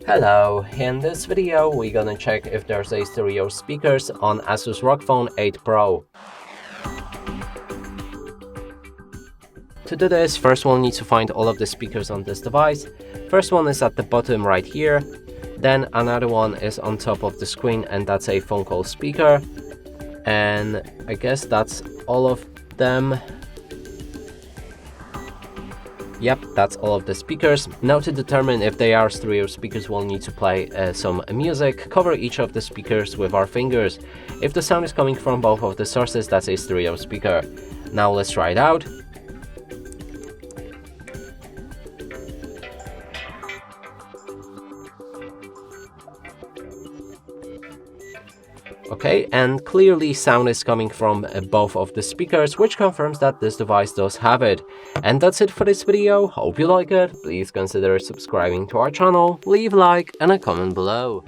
Hello, in this video we're gonna check if there's a stereo speakers on ASUS ROG Phone 8 Pro. To do this, first we'll need to find all of the speakers on this device. First one is at the bottom right here, then another one is on top of the screen, and that's a phone call speaker. And I guess that's all of them. Yep, that's all of the speakers. Now to determine if they are stereo speakers, we'll need to play some music, cover each of the speakers with our fingers. If the sound is coming from both of the sources, that's a stereo speaker. Now let's try it out. Okay, and clearly sound is coming from both of the speakers, which confirms that this device does have it. And that's it for this video. Hope you like it. Please consider subscribing to our channel, leave a like and a comment below.